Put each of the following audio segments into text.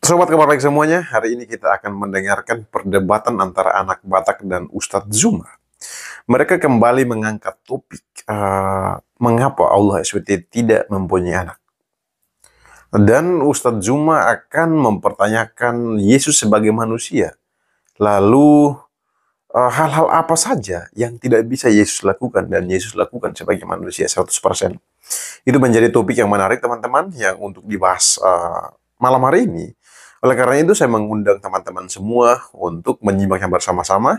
Sobat kabar baik semuanya, hari ini kita akan mendengarkan perdebatan antara anak Batak dan Ustadz Zuma. Mereka kembali mengangkat topik mengapa Allah SWT tidak mempunyai anak. Dan Ustadz Zuma akan mempertanyakan Yesus sebagai manusia. Lalu hal-hal apa saja yang tidak bisa Yesus lakukan dan Yesus lakukan sebagai manusia 100%. Itu menjadi topik yang menarik teman-teman yang untuk dibahas malam hari ini. Oleh karena itu saya mengundang teman-teman semua untuk menyimaknya bersama-sama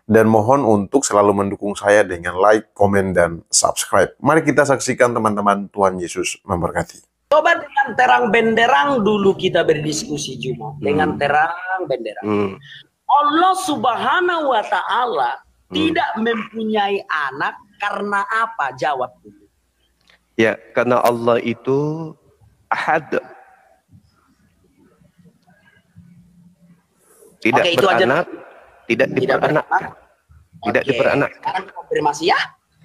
dan mohon untuk selalu mendukung saya dengan like, komen, dan subscribe. Mari kita saksikan teman-teman. Tuhan Yesus memberkati. Coba dengan terang benderang dulu kita berdiskusi Juma. Dengan terang benderang. Allah Subhanahu wa Ta'ala tidak mempunyai anak karena apa? Jawab dulu. Ya, karena Allah itu ahad. Tidak Oke, itu beranak, aja. tidak diperanakkan. Tidak diperanakkan. Sekarang konfirmasi ya.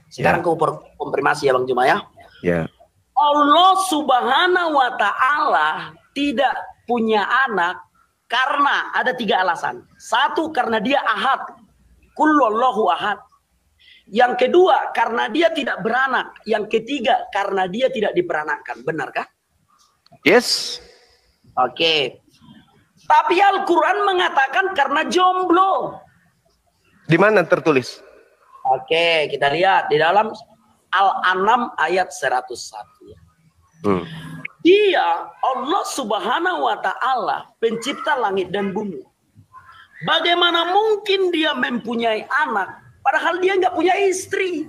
Sekarang konfirmasi ya Bang Juma ya. Ya. Allah Subhanahu wa Ta'ala tidak punya anak karena ada 3 alasan. 1, karena dia ahad. Kullallahu ahad. Yang kedua, karena dia tidak beranak. Yang ketiga, karena dia tidak diperanakkan. Benarkah? Yes. Oke. Tapi Al-Quran mengatakan karena jomblo. Di mana tertulis? Oke, kita lihat di dalam Al-An'am ayat 101. Dia, Allah Subhanahu wa Ta'ala, pencipta langit dan bumi. Bagaimana mungkin dia mempunyai anak, padahal dia nggak punya istri?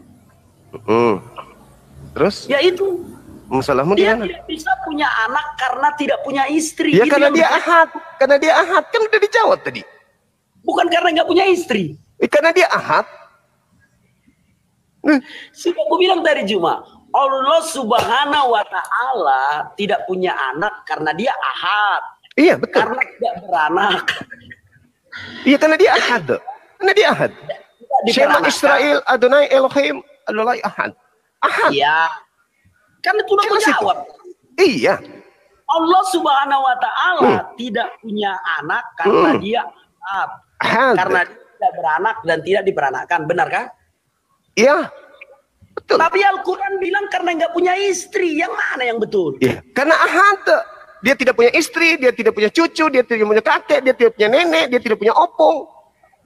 Terus? Ya itu. Masalahmu Dia gimana? tidak bisa punya anak karena tidak punya istri. Ya Itu karena yang dia betul. ahad. Karena dia ahad. Kan udah dijawab tadi. Bukan karena nggak punya istri. Karena dia ahad. Sudah aku bilang tadi Juma, Allah Subhanahu wa Ta'ala tidak punya anak karena dia ahad. Iya betul. Karena tidak beranak. Iya karena dia ahad. Karena dia ahad. Shema Israel Adonai Elohim adalah ahad. Ahad. Iya. Kan itu udah jawab. Iya. Allah Subhanahu wa Ta'ala tidak punya anak karena dia ahad. Karena dia tidak beranak dan tidak diperanakkan. Benarkah? Iya. Betul. Tapi Al-Quran bilang karena nggak punya istri. Yang mana yang betul? Iya. Karena ahad. Dia tidak punya istri, dia tidak punya cucu, dia tidak punya kakek, dia tidak punya nenek, dia tidak punya opung.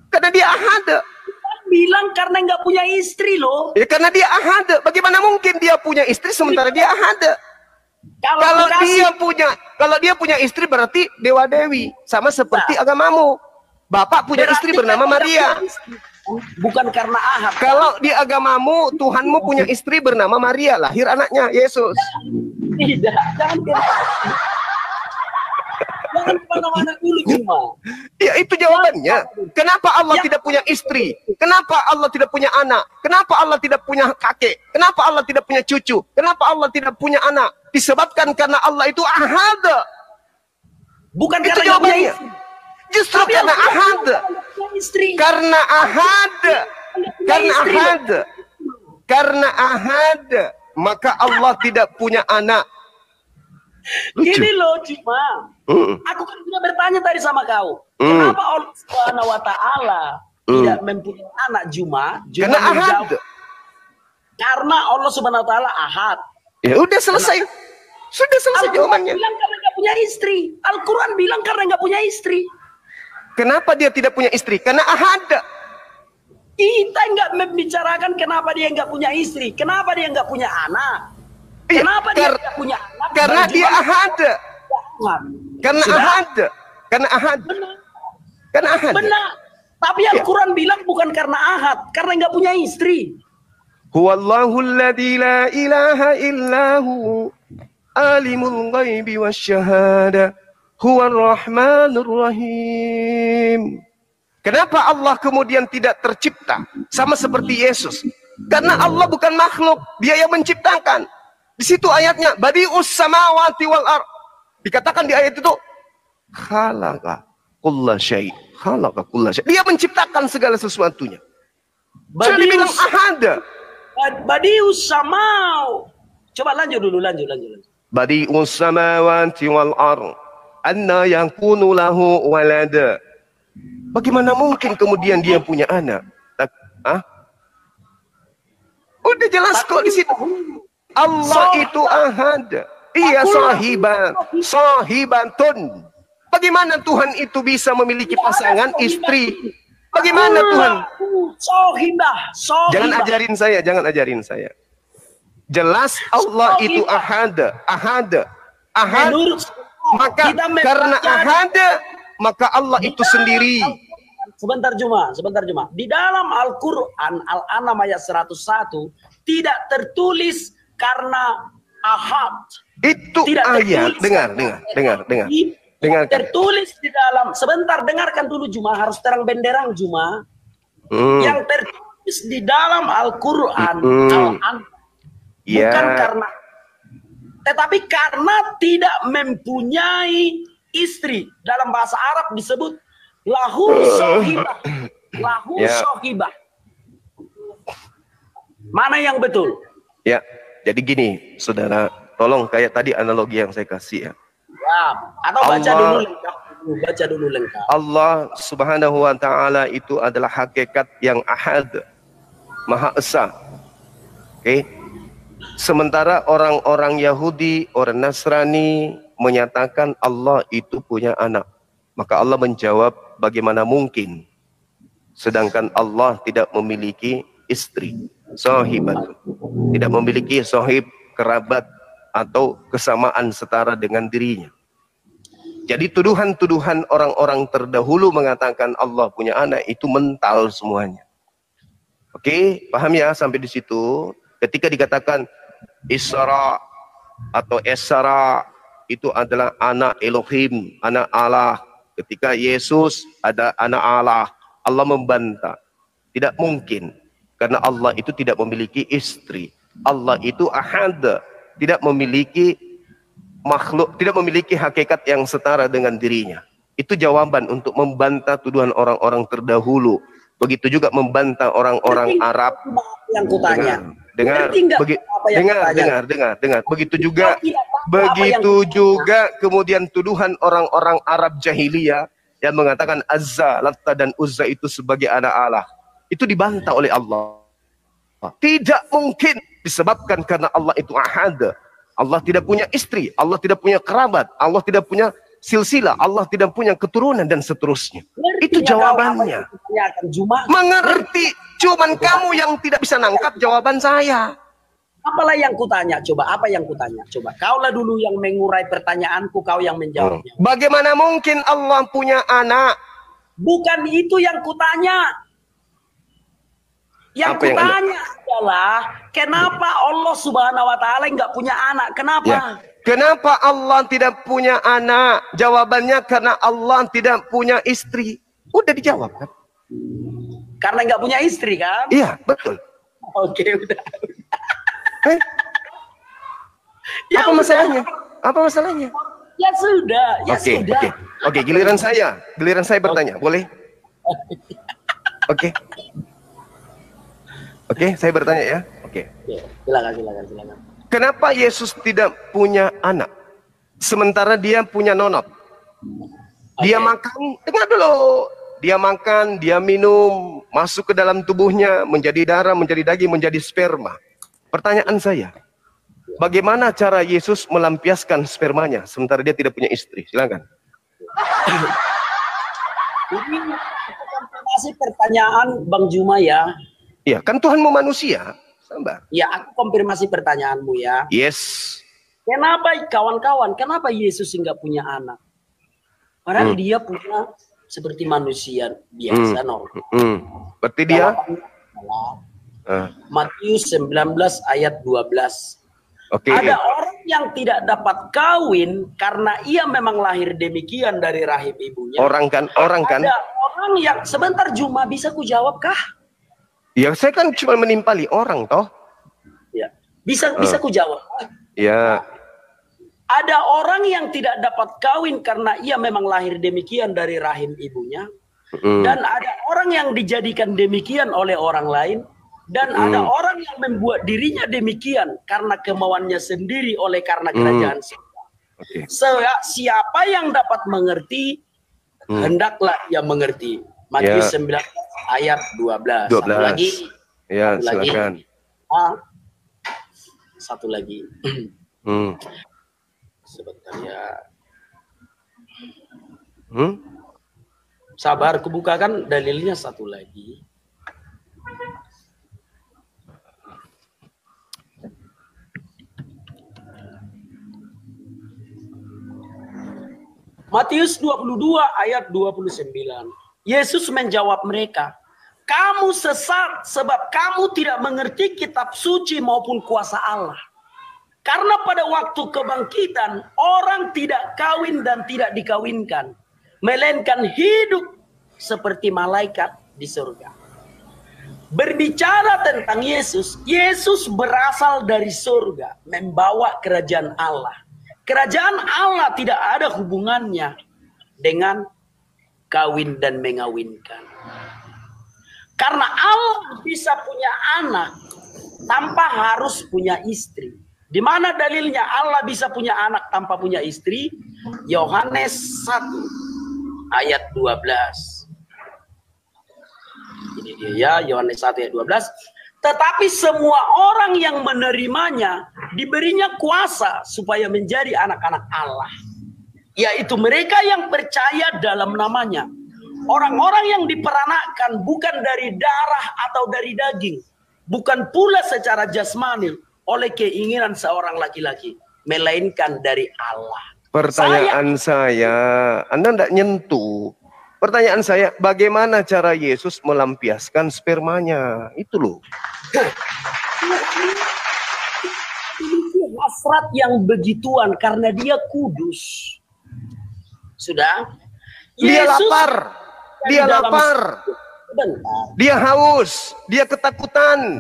Karena dia ahad. Bilang karena nggak punya istri loh. Ya karena dia ahad. Bagaimana mungkin dia punya istri sementara dia ahad? Kalau dia punya istri berarti dewa dewi, sama seperti agamamu. Bapak punya istri bernama Maria. Bukan karena ahad. Kalau di agamamu Tuhanmu punya istri bernama Maria, lahir anaknya Yesus. Tidak, jangan kemana-mana dulu Juma. Ya itu jawabannya. Kenapa Allah tidak punya istri? Kenapa Allah tidak punya anak? Kenapa Allah tidak punya kakek? Kenapa Allah tidak punya cucu? Kenapa Allah tidak punya anak? Disebabkan karena Allah itu ahad. Bukan itu karena jawabannya. Justru karena ahad. Karena ahad. Karena ahad. Karena ahad. Maka Allah tidak punya anak. Lucu. Gini loh Cima, aku kan sudah bertanya tadi sama kau, kenapa Allah Subhanahu wa Ta'ala tidak mempunyai anak Juma? Karena ahad. Karena Allah Subhanahu wa Ta'ala ahad. Ya udah selesai. Sudah selesai jawabannya. Al-Quran bilang karena nggak punya istri. Al-Quran bilang karena nggak punya istri. Kenapa dia tidak punya istri? Karena ahad. Kita nggak membicarakan kenapa dia nggak punya istri, kenapa dia nggak punya anak. Kenapa dia tidak punya anak? Karena dia ahad. Karena ahad. Karena ahad. Benar. Karena ahad. Benar. Tapi Al-Quran bilang bukan karena ahad, karena nggak punya istri. Huwallahu alladzi la ilaha illahu alimul ghaibi wasyahada huwar rahmanur rahim. Kenapa Allah kemudian tidak tercipta sama seperti Yesus? Karena Allah bukan makhluk, dia yang menciptakan. Di situ ayatnya, badi'us samawati wal ardh. Dikatakan di ayat itu, khalaqa kulla syai'. Khalaqa kulla syai'. Dia menciptakan segala sesuatunya. Sudah dibilang ahad. Badi'us samau. Coba lanjut dulu, lanjut. Badi'us samawati wal ardh. anna yakunu lahu walada. Bagaimana mungkin kemudian dia punya anak? Udah jelas kok di situ. Allah itu ahad. Iya, sahibatun. Bagaimana Tuhan itu bisa memiliki pasangan istri? Bagaimana Tuhan? Jangan ajarin saya. Jelas Allah itu ahad. Maka karena ahad, maka Allah itu sendiri. Sebentar Juma. Di dalam Al-Quran, Al-An'am ayat 101, tidak tertulis karena ahad. Itu tidak ayat. Dengar. Tertulis di dalam, sebentar dengarkan dulu Juma, harus terang benderang Juma. Yang tertulis di dalam Al-Quran, Al-An'am, bukan karena, tetapi karena tidak mempunyai istri. Dalam bahasa Arab disebut lahu sohibah. Sohibah. Mana yang betul? Ya, jadi gini, saudara, tolong kayak tadi analogi yang saya kasih ya. Atau baca dulu lengkap. Allah Subhanahu wa taala itu adalah hakikat yang ahad, Maha Esa. Oke. Sementara orang-orang Yahudi, orang Nasrani menyatakan Allah itu punya anak. Maka Allah menjawab, bagaimana mungkin? Sedangkan Allah tidak memiliki istri, sahibat. Tidak memiliki sahib, kerabat, atau kesamaan setara dengan dirinya. Jadi tuduhan-tuduhan orang-orang terdahulu mengatakan Allah punya anak itu mental semuanya. Oke, paham ya sampai di situ? Ketika dikatakan Isra atau Esra itu adalah anak Elohim, anak Allah. Ketika Yesus ada anak Allah, Allah membantah. Tidak mungkin, karena Allah itu tidak memiliki istri. Allah itu ahad, tidak memiliki makhluk, tidak memiliki hakikat yang setara dengan dirinya. Itu jawaban untuk membantah tuduhan orang-orang terdahulu. Begitu juga membantah orang-orang Arab. Yang kutanya. Dengar. Begitu juga kemudian tuduhan orang-orang Arab jahiliyah yang mengatakan Azza, Latta dan Uzza itu sebagai anak Allah. Itu dibantah oleh Allah. Tidak mungkin, disebabkan karena Allah itu ahad. Allah tidak punya istri, Allah tidak punya kerabat, Allah tidak punya silsilah, Allah tidak punya keturunan dan seterusnya. Itu jawabannya. Mengerti, cuman kamu yang tidak bisa nangkap jawaban saya. Apalah yang kutanya? Coba, apa yang kutanya? Coba, kaulah dulu yang mengurai pertanyaanku, kau yang menjawabnya. Bagaimana mungkin Allah punya anak? Bukan itu yang kutanya. Yang kutanya adalah kenapa Allah Subhanahu wa taala nggak punya anak? Kenapa? Ya. Kenapa Allah tidak punya anak? Jawabannya karena Allah tidak punya istri. Udah dijawab kan? Karena nggak punya istri kan? Iya, betul. Oke, udah. Ya, apa masalahnya? Apa masalahnya? Ya sudah, ya sudah. Oke, giliran saya bertanya, boleh? Oke. Oke, saya bertanya ya. Oke. Silakan. Kenapa Yesus tidak punya anak? Sementara dia punya nonop. Dia makan, dengar dulu. Dia makan, dia minum, masuk ke dalam tubuhnya, menjadi darah, menjadi daging, menjadi sperma. Pertanyaan saya, bagaimana cara Yesus melampiaskan spermanya sementara dia tidak punya istri? Silakan. Ini konfirmasi pertanyaan Bang Juma ya. Iya, kan Tuhanmu manusia. Sabar. Ya, aku konfirmasi pertanyaanmu ya. Yes. Kenapa kawan-kawan? Kenapa Yesus nggak punya anak? Padahal dia punya seperti manusia biasa normal. Berarti dia? Matius 19 ayat 12. Okay. Ada orang yang tidak dapat kawin karena ia memang lahir demikian dari rahim ibunya. Orang kan? Ada orang yang sebentar Juma, bisa ku jawab kah? Ya, saya kan cuma menimpali orang toh. Ya, bisa ku jawab. Ya. Ada orang yang tidak dapat kawin karena ia memang lahir demikian dari rahim ibunya. Dan ada orang yang dijadikan demikian oleh orang lain. Dan ada orang yang membuat dirinya demikian karena kemauannya sendiri oleh karena kerajaan surga. Siapa yang dapat mengerti, hendaklah ia mengerti. Matius 19 ayat 12. Satu lagi. Ya, silakan. Satu lagi. Sebentar ya. Sabar, kubukakan dalilnya satu lagi. Matius 22 ayat 29. Yesus menjawab mereka, kamu sesat sebab kamu tidak mengerti kitab suci maupun kuasa Allah. Karena pada waktu kebangkitan orang tidak kawin dan tidak dikawinkan, melainkan hidup seperti malaikat di surga. Berbicara tentang Yesus, Yesus berasal dari surga, membawa kerajaan Allah. Kerajaan Allah tidak ada hubungannya dengan kawin dan mengawinkan. Karena Allah bisa punya anak tanpa harus punya istri. Di mana dalilnya Allah bisa punya anak tanpa punya istri? Yohanes 1 ayat 12. Ini dia ya, Yohanes 1 ayat 12. Tetapi semua orang yang menerimanya diberinya kuasa supaya menjadi anak-anak Allah. Yaitu mereka yang percaya dalam namanya. Orang-orang yang diperanakkan bukan dari darah atau dari daging. Bukan pula secara jasmani oleh keinginan seorang laki-laki. Melainkan dari Allah. Pertanyaan saya Anda tidak nyentuh. Pertanyaan saya, bagaimana cara Yesus melampiaskan spermanya? Itu loh. Ini hasrat yang begituan karena dia kudus. Sudah? Dia Yesus lapar. Dia lapar. Dia haus. Dia ketakutan.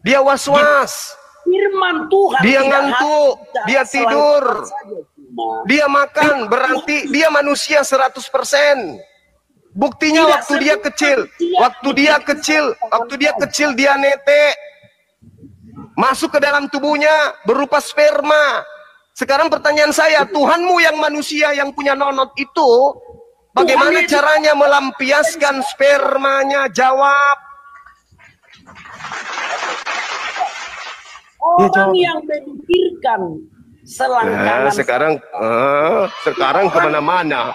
Dia was-was. Firman Tuhan. Dia ngantuk. Dia tidur. Dia makan, berarti dia manusia 100%. Buktinya waktu dia kecil, dia netek. Masuk ke dalam tubuhnya berupa sperma. Sekarang pertanyaan saya, Tuhanmu yang manusia yang punya nonot itu, bagaimana caranya melampiaskan spermanya? Jawab. Orang yang memikirkan selangkangan. Sekarang kemana-mana.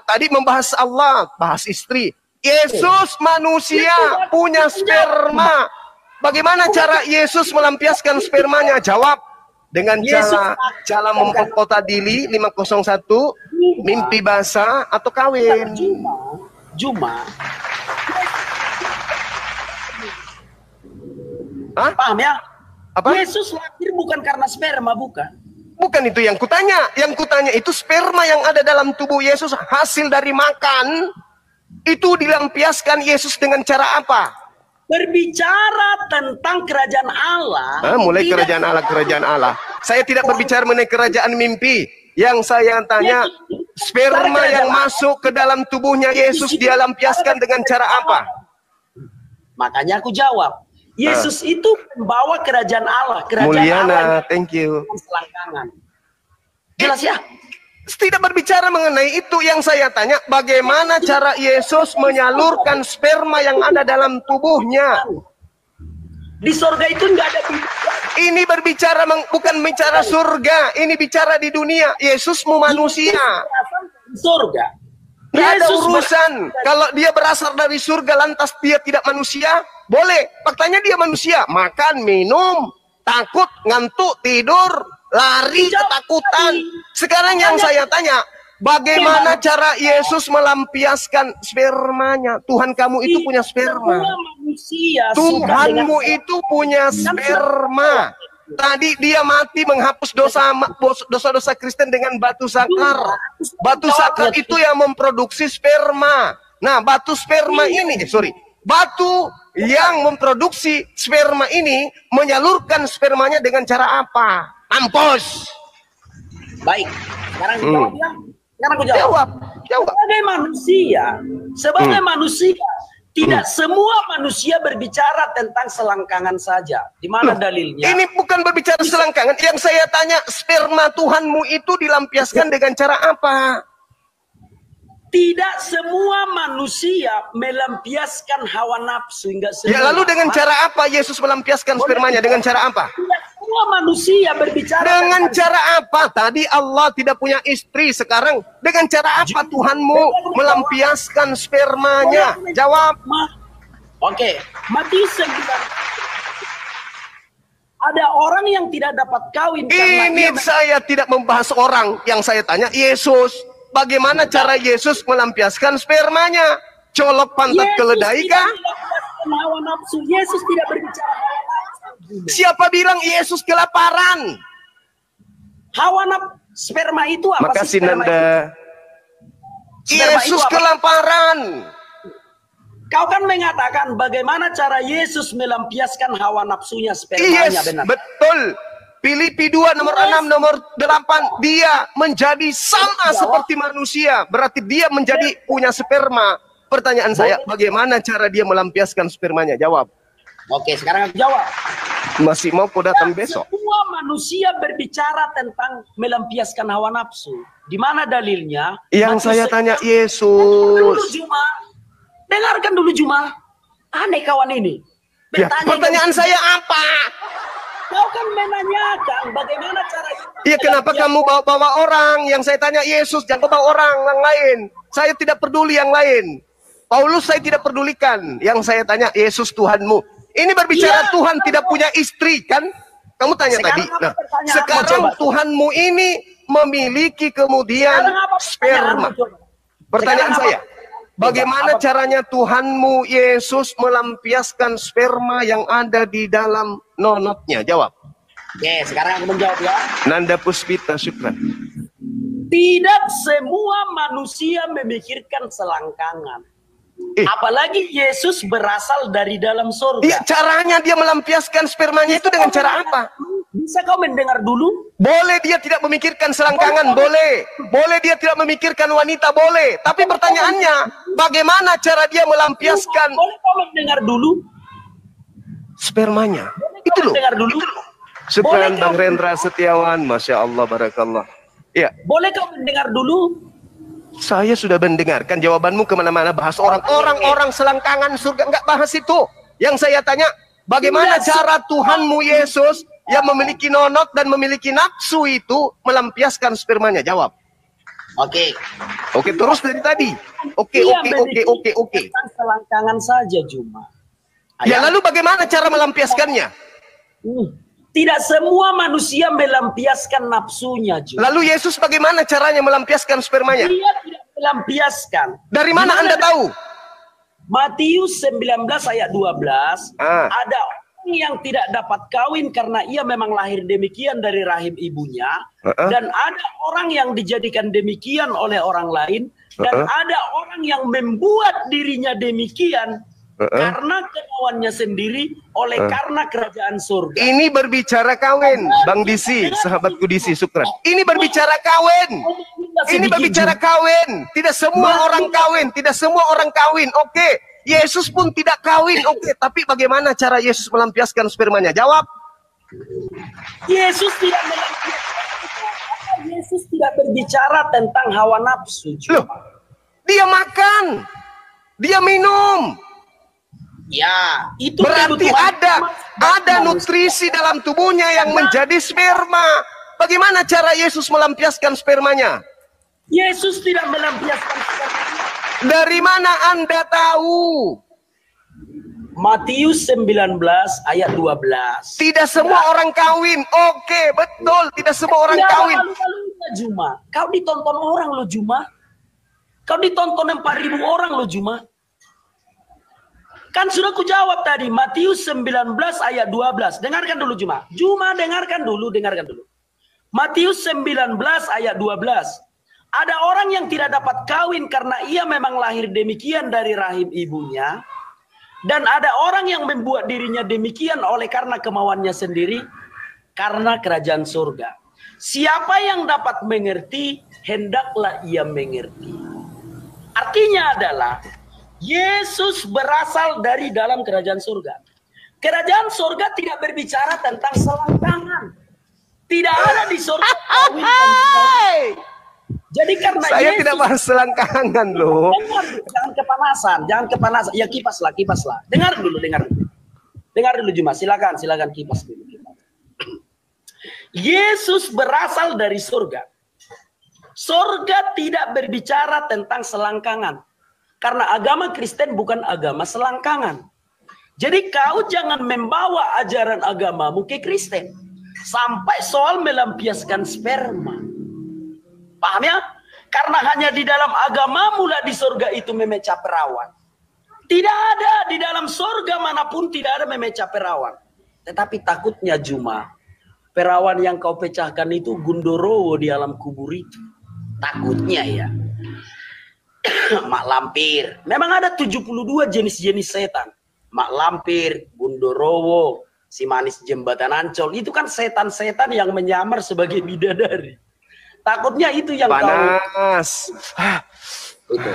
Tadi membahas Allah, bahas istri. Yesus manusia punya sperma. Bagaimana cara Yesus melampiaskan spermanya? Jawab. Dengan cara memperkosa diri 501, mimpi basah atau kawin. Juma. Paham ya? Apa? Yesus lahir bukan karena sperma, bukan. Bukan itu yang kutanya. Yang kutanya itu sperma yang ada dalam tubuh Yesus hasil dari makan. Itu dilampiaskan Yesus dengan cara apa? Berbicara tentang kerajaan Allah. Mulai kerajaan Allah. Saya tidak berbicara mengenai kerajaan mimpi. Yang saya tanya, sperma yang masuk ke dalam tubuhnya Yesus dia lampiaskan dengan cara apa? Makanya aku jawab. Yesus itu membawa kerajaan Allah. Kerajaan Mulyana, Allah thank you. Selangkangan. Jelas ya? Tidak berbicara mengenai itu. Yang saya tanya, bagaimana cara Yesus menyalurkan sperma yang ada dalam tubuhnya? Di surga itu enggak ada. Ini berbicara bukan bicara surga. Ini bicara di dunia. Yesusmu manusia. Surga. Tidak ada urusan. Kalau dia berasal dari surga lantas dia tidak manusia, boleh. Faktanya dia manusia. Makan, minum, takut, ngantuk, tidur, lari, ketakutan. Sekarang yang saya tanya, bagaimana cara Yesus melampiaskan spermanya? Tuhan kamu itu punya sperma. Tuhanmu itu punya sperma. Tadi dia mati menghapus dosa-dosa Kristen dengan batu sakar. Batu sakar itu yang memproduksi sperma. Nah, batu yang memproduksi sperma ini menyalurkan spermanya dengan cara apa? Mampus. Baik. Sekarang dijawab ya. Sekarang aku jawab. Jawab. Sebagai manusia, Tidak semua manusia berbicara tentang selangkangan saja. Di mana dalilnya? Ini bukan berbicara selangkangan. Yang saya tanya, sperma Tuhanmu itu dilampiaskan dengan cara apa? Tidak semua manusia melampiaskan hawa nafsu, hingga semua. Ya, lalu dengan cara apa Yesus melampiaskan spermanya? Dengan cara apa? Tidak semua manusia berbicara Dengan tentang cara apa? Tadi Allah tidak punya istri, sekarang dengan cara apa Tuhanmu melampiaskan spermanya? Jawab. Oke, Matius 9. Ada orang yang tidak dapat kawin karena Ini saya tidak membahas orang, yang saya tanya Yesus. Bagaimana cara Yesus melampiaskan spermanya? Colok pantat keledai kah? Hawa nafsu. Yesus tidak berbicara hawa nafsu. Siapa bilang Yesus kelaparan? Hawa nafsu sperma itu apa? Makasih sperma Nanda. Yesus kelaparan. Kau kan mengatakan bagaimana cara Yesus melampiaskan hawa nafsunya spermanya, benar? Betul. Filipi 2 nomor 6 nomor 8, dia menjadi sama seperti manusia, berarti dia menjadi punya sperma. Pertanyaan saya, bagaimana cara dia melampiaskan spermanya? Jawab. Oke, sekarang aku jawab. Masih mau kau datang besok? Semua manusia berbicara tentang melampiaskan hawa nafsu. Di mana dalilnya? Yang saya tanya Yesus. Dengarkan dulu Juma. Aneh kawan ini. Ya, pertanyaan saya apa? Kau kan menanyakan bagaimana cara. Iya, kenapa kamu bawa-bawa orang? Yang saya tanya Yesus, jangan bawa orang yang lain. Saya tidak peduli yang lain. Paulus saya tidak pedulikan. Yang saya tanya Yesus Tuhanmu. Ini berbicara Tuhan tidak punya istri kan? Kamu tanya tadi. Nah, sekarang Tuhanmu ini memiliki kemudian sperma. Pertanyaan saya, bagaimana caranya Tuhanmu Yesus melampiaskan sperma yang ada di dalam nonotnya? Jawab. Oke, sekarang aku menjawab ya. Nanda Puspita, syukran. Tidak semua manusia memikirkan selangkangan. Apalagi Yesus berasal dari dalam surga. Iya, caranya dia melampiaskan spermanya itu dengan cara apa? Bisa kau mendengar dulu? Boleh dia tidak memikirkan selangkangan, boleh. Boleh dia tidak memikirkan wanita, boleh. Tapi pertanyaannya, bagaimana cara dia melampiaskan Boleh kau mendengar dulu? Spermanya? Itu loh. Mendengar dulu. Syukran Bang Rendra Setiawan, Masya Allah, Barakallah. Iya. Boleh kau mendengar dulu? Saya sudah mendengarkan jawabanmu kemana-mana bahas orang selangkangan surga, nggak bahas itu. Yang saya tanya, bagaimana cara Tuhanmu Yesus yang memiliki nonot dan memiliki nafsu itu melampiaskan spermanya? Jawab. Oke. Oke, terus dari tadi. Oke. Tentang selangkangan saja Juma. Ya, lalu bagaimana cara melampiaskannya? Tidak semua manusia melampiaskan nafsunya Juma. Lalu Yesus bagaimana caranya melampiaskan spermanya? Dia tidak melampiaskan. Dari mana Anda tahu? Matius 19 ayat 12. Ada orang yang tidak dapat kawin karena ia memang lahir demikian dari rahim ibunya. Dan ada orang yang dijadikan demikian oleh orang lain. Dan ada orang yang membuat dirinya demikian karena kemauannya sendiri, karena kerajaan surga. Ini berbicara kawin, Bang Disi, sahabatku Disi, syukran. Ini berbicara kawin. Ini berbicara kawin. Tidak semua orang kawin, tidak semua orang kawin. Oke, Yesus pun tidak kawin. Oke, tapi bagaimana cara Yesus melampiaskan spermanya? Jawab. Yesus tidak melampiaskan. Yesus tidak berbicara tentang hawa nafsu. Loh, dia makan, dia minum. Ya, itu berarti ada nutrisi dalam tubuhnya yang menjadi sperma. Bagaimana cara Yesus melampiaskan spermanya? Yesus tidak melampiaskan spermanya. Dari mana Anda tahu? Matius 19 ayat 12. Tidak semua orang kawin. Oke, betul. Tidak semua orang kawin. Juma, kau ditonton orang lo Juma. Kau ditonton 4.000 orang lo Juma. Kan sudah ku jawab tadi, Matius 19 ayat 12. Dengarkan dulu Juma. Juma dengarkan dulu. Matius 19 ayat 12. Ada orang yang tidak dapat kawin karena ia memang lahir demikian dari rahim ibunya. Dan ada orang yang membuat dirinya demikian karena kemauannya sendiri, karena kerajaan surga. Siapa yang dapat mengerti, hendaklah ia mengerti. Artinya adalah, Yesus berasal dari dalam kerajaan surga. Kerajaan surga tidak berbicara tentang selangkangan. Tidak ada di surga kawin. Jadi karena Saya Yesus, tidak bahas selangkangan loh. jangan kepanasan, jangan kepanasan. Ya kipas lah. Dengar dulu. Dengar dulu Juma, silakan kipas dulu. Yesus berasal dari surga. Surga tidak berbicara tentang selangkangan. Karena agama Kristen bukan agama selangkangan. Jadi kau jangan membawa ajaran agamamu ke Kristen. Sampai soal melampiaskan sperma. Paham ya? Karena hanya di dalam agamamu lah di surga itu memecah perawan. Tidak ada di dalam surga manapun tidak ada memecah perawan. Tetapi takutnya Juma, perawan yang kau pecahkan itu Gundorowo di alam kubur itu. Takutnya ya. Mak lampir. Memang ada 72 jenis-jenis setan. Mak lampir, Gundorowo, si manis jembatan Ancol. Itu kan setan-setan yang menyamar sebagai bidadari. Takutnya itu yang panas. Itu.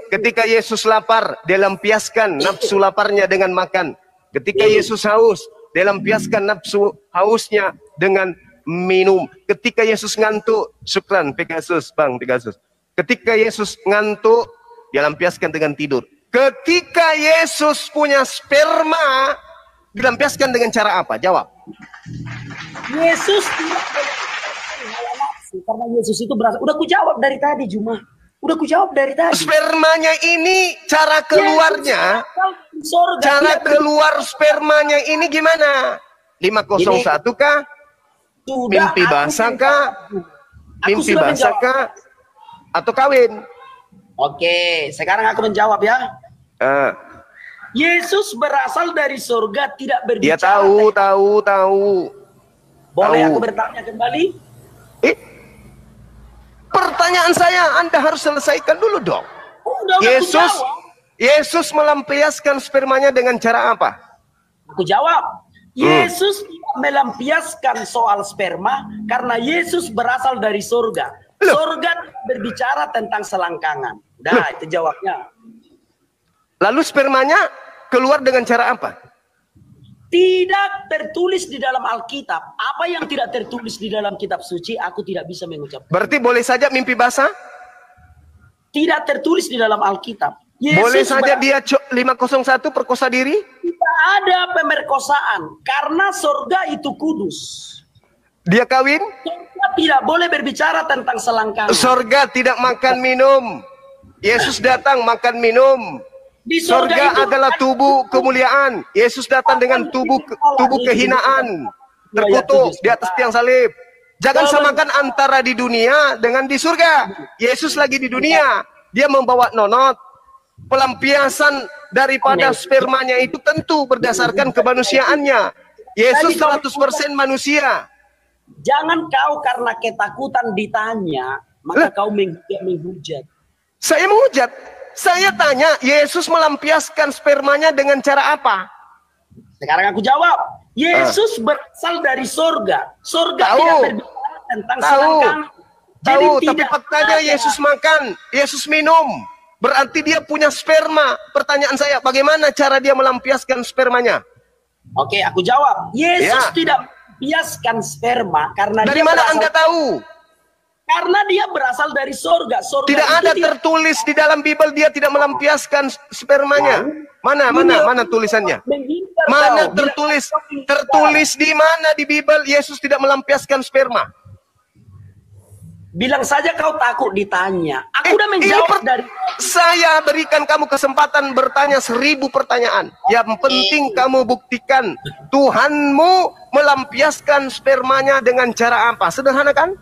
Ketika Yesus lapar, dia lampiaskan nafsu laparnya dengan makan. Ketika Yesus haus, dia lampiaskan nafsu hausnya dengan minum. Ketika Yesus ngantuk, syukran Pegasus, Bang Pegasus. Ketika Yesus ngantuk, dia lampiaskan dengan tidur. Ketika Yesus punya sperma, dilampiaskan dengan cara apa? Jawab. Yesus tidak boleh nafsu karena Yesus itu berasal. Udah kujawab dari tadi Juma. Udah kujawab dari tadi. Spermanya ini cara keluarnya, cara keluar spermanya ini gimana? 501 kah? Mimpi basah kah? Mimpi basah kah? Atau kawin? Oke, sekarang aku menjawab ya. Yesus berasal dari surga tidak berbicara. Dia tahu. Boleh aku bertanya kembali? Pertanyaan saya Anda harus selesaikan dulu dong. Yesus melampiaskan spermanya dengan cara apa? Aku jawab. Yesus tidak melampiaskan soal sperma karena Yesus berasal dari surga. Surga berbicara tentang selangkangan. Nah, itu jawabnya. Lalu spermanya keluar dengan cara apa? Tidak tertulis di dalam Alkitab. Apa yang tidak tertulis di dalam kitab suci, aku tidak bisa mengucapkan. Berarti boleh saja mimpi basah? Tidak tertulis di dalam Alkitab. Boleh saja dia 501 perkosa diri? Tidak ada pemerkosaan. Karena surga itu kudus. Dia kawin? Surga tidak boleh berbicara tentang selangkangan. Surga tidak makan minum. Yesus datang makan minum. Di surga adalah tubuh kemuliaan. Yesus datang dengan tubuh kehinaan, terkutuk di atas tiang salib. Jangan samakan antara di dunia dengan di surga. Yesus lagi di dunia, dia membawa nonot. Pelampiasan daripada spermanya itu tentu berdasarkan kemanusiaannya. Yesus 100% manusia. Jangan kau karena ketakutan ditanya, maka kau menghujat. Saya menghujat. Saya tanya, Yesus melampiaskan spermanya dengan cara apa? Sekarang aku jawab. Yesus berasal dari surga. Surga tidak berbicara tentang selangkangan. Tahu, tapi faktanya Yesus makan, Yesus minum. Berarti dia punya sperma. Pertanyaan saya, bagaimana cara dia melampiaskan spermanya? Oke, aku jawab. Yesus tidak melampiaskan sperma karena dari mana Anda tahu? Karena dia berasal dari surga. Tidak ada tertulis di dalam Bible dia tidak melampiaskan spermanya. Mana tulisannya? Mana tertulis? Tertulis di mana di Bible Yesus tidak melampiaskan sperma? Bilang saja kau takut ditanya. Aku udah menjawab dari. Saya berikan kamu kesempatan bertanya 1000 pertanyaan. Yang penting kamu buktikan Tuhanmu melampiaskan spermanya dengan cara apa? Sederhana kan?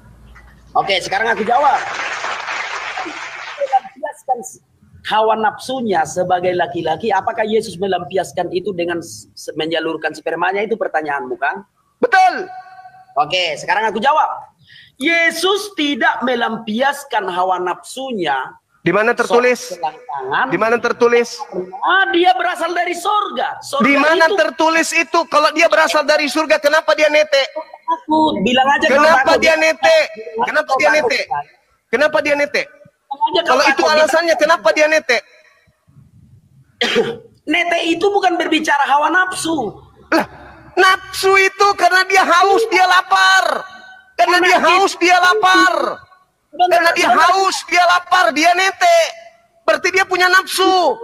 Oke, sekarang aku jawab. Melampiaskan hawa nafsunya sebagai laki-laki, apakah Yesus melampiaskan itu dengan menyalurkan spermanya? Itu pertanyaanmu kan? Betul. Oke, sekarang aku jawab. Yesus tidak melampiaskan hawa nafsunya. Di mana tertulis? Di mana tertulis? Dia berasal dari surga. Di mana tertulis itu? Kalau dia berasal dari surga, kenapa dia netek? Aku bilang aja. Kenapa dia netek? Kenapa dia netek? Kenapa dia netek? Kalau itu alasannya, kenapa dia netek? Netek itu bukan berbicara hawa nafsu. Lah, nafsu itu karena dia haus, dia lapar. Karena dia haus, dia lapar. Karena dia haus, dia lapar, dia netek. Berarti dia punya nafsu.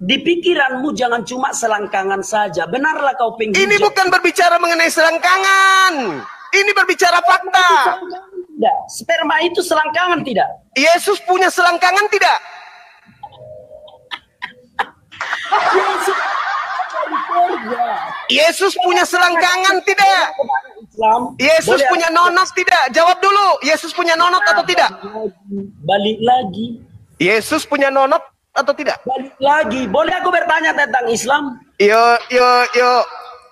Di pikiranmu jangan cuma selangkangan saja. Benarlah kau penghujat. Ini bukan berbicara mengenai selangkangan. Ini berbicara fakta. Tidak. Sperma itu selangkangan tidak? Yesus punya selangkangan tidak? Yesus punya selangkangan tidak? Yesus punya nonot tidak? Jawab dulu. Yesus punya nonot atau tidak? Balik lagi. Yesus punya nonot atau tidak? Balik lagi. Boleh aku bertanya tentang Islam? Yuk.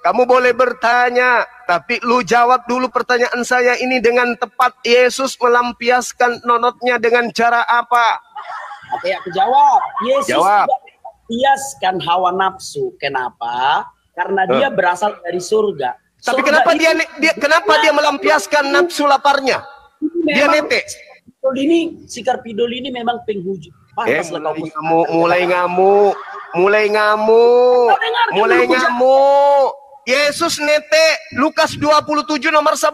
Kamu boleh bertanya, tapi lu jawab dulu pertanyaan saya ini dengan tepat. Yesus melampiaskan nonotnya dengan cara apa? Oke, aku jawab. Yesus jawab. Melampiaskan hawa nafsu. Kenapa? Karena dia berasal dari surga. Tapi surga kenapa dia melampiaskan nafsu laparnya? Dia netek. Sikar Pidol ini memang penghujat. Mulai ngamuk. Yesus netek. Lukas 27 nomor 11.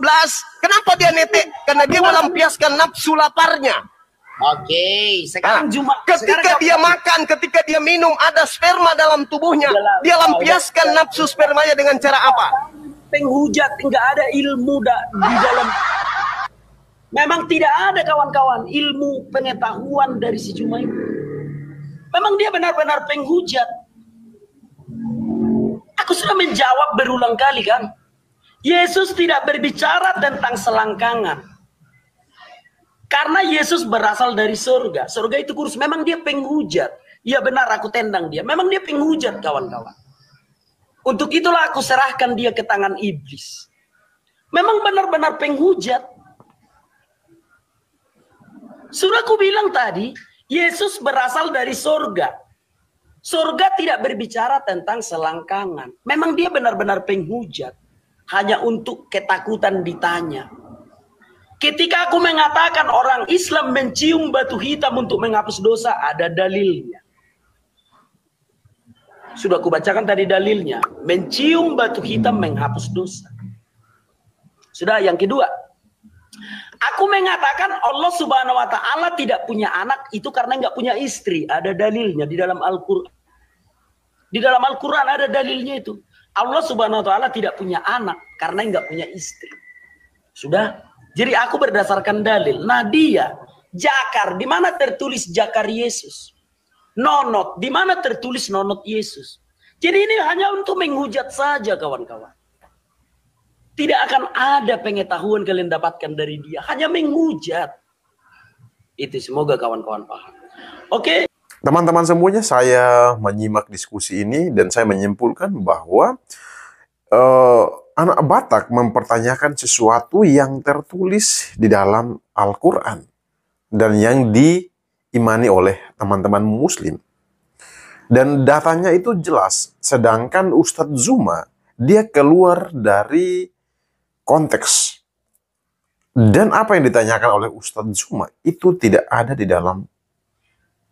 Kenapa dia netek? Karena dia melampiaskan nafsu laparnya. Oke, sekarang ketika dia makan, ketika dia minum, ada sperma dalam tubuhnya. Dia lampiaskan nafsu spermanya dengan cara apa? Penghujat, enggak ada ilmu di dalam. Memang tidak ada kawan-kawan ilmu pengetahuan dari si Juma itu. Memang dia benar-benar penghujat. Aku sudah menjawab berulang kali kan. Yesus tidak berbicara tentang selangkangan. Karena Yesus berasal dari surga. Surga itu kudus. Memang dia penghujat. Ya benar, aku tendang dia. Memang dia penghujat, kawan-kawan. Untuk itulah aku serahkan dia ke tangan iblis. Memang benar-benar penghujat. Sudah aku bilang tadi, Yesus berasal dari surga. Surga tidak berbicara tentang selangkangan. Memang dia benar-benar penghujat. Hanya untuk ketakutan ditanya. Ketika aku mengatakan orang Islam mencium batu hitam untuk menghapus dosa, ada dalilnya. Sudah aku bacakan tadi dalilnya. Mencium batu hitam menghapus dosa. Sudah, yang kedua. Aku mengatakan Allah Subhanahu wa Ta'ala tidak punya anak itu karena nggak punya istri. Ada dalilnya di dalam Al-Quran. Di dalam Al-Quran ada dalilnya itu. Allah Subhanahu wa Ta'ala tidak punya anak karena nggak punya istri. Sudah. Jadi aku berdasarkan dalil. Nah dia, jakar, di mana tertulis jakar Yesus? Nonot, di mana tertulis nonot Yesus? Jadi ini hanya untuk menghujat saja kawan-kawan. Tidak akan ada pengetahuan kalian dapatkan dari dia. Hanya menghujat. Itu semoga kawan-kawan paham. Oke. Teman-teman semuanya, saya menyimak diskusi ini dan saya menyimpulkan bahwa anak Batak mempertanyakan sesuatu yang tertulis di dalam Al-Quran dan yang diimani oleh teman-teman Muslim. Dan datanya itu jelas, sedangkan Ustadz Zuma, dia keluar dari konteks. Dan apa yang ditanyakan oleh Ustadz Zuma itu tidak ada di dalam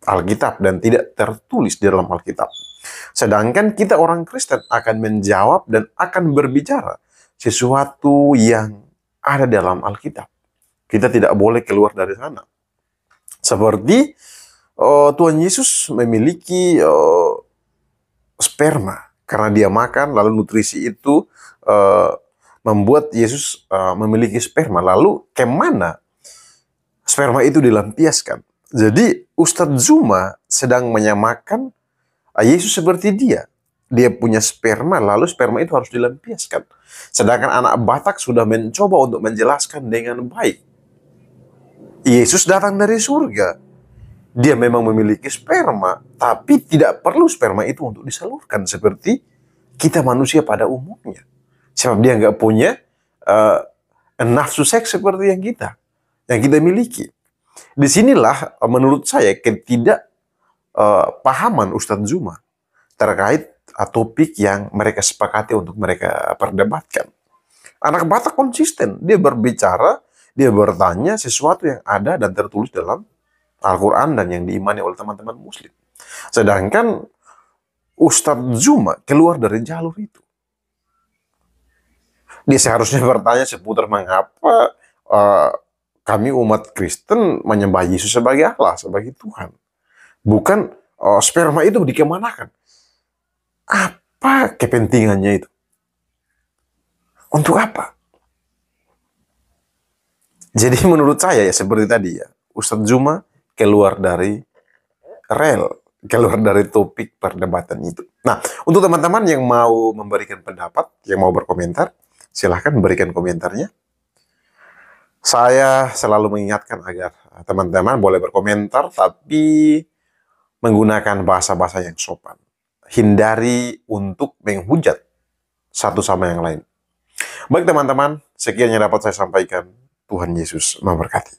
Alkitab dan tidak tertulis di dalam Alkitab. Sedangkan kita orang Kristen akan menjawab dan akan berbicara sesuatu yang ada dalam Alkitab. Kita tidak boleh keluar dari sana. Seperti Tuhan Yesus memiliki sperma karena dia makan, lalu nutrisi itu membuat Yesus memiliki sperma. Lalu kemana sperma itu dilampiaskan? Jadi Ustadz Zuma sedang menyamakan Yesus seperti dia. Dia punya sperma, lalu sperma itu harus dilampiaskan. Sedangkan anak Batak sudah mencoba untuk menjelaskan dengan baik. Yesus datang dari surga. Dia memang memiliki sperma, tapi tidak perlu sperma itu untuk disalurkan seperti kita manusia pada umumnya. Sebab dia nggak punya nafsu seks seperti yang kita miliki. Disinilah menurut saya ketidakpahaman Ustadz Zuma terkait topik yang mereka sepakati untuk mereka perdebatkan. Anak Batak konsisten, dia berbicara, dia bertanya sesuatu yang ada dan tertulis dalam Al-Quran dan yang diimani oleh teman-teman muslim. Sedangkan Ustadz Zuma keluar dari jalur itu. Dia seharusnya bertanya seputar mengapa kami umat Kristen menyembah Yesus sebagai Allah, sebagai Tuhan. Bukan sperma itu dikemanakan. Apa kepentingannya itu? Untuk apa? Jadi menurut saya ya seperti tadi ya, Ustadz Zuma keluar dari rel, keluar dari topik perdebatan itu. Nah, untuk teman-teman yang mau memberikan pendapat, yang mau berkomentar, silahkan berikan komentarnya. Saya selalu mengingatkan agar teman-teman boleh berkomentar, tapi menggunakan bahasa-bahasa yang sopan. Hindari untuk menghujat satu sama yang lain. Baik teman-teman, sekian yang dapat saya sampaikan. Tuhan Yesus memberkati.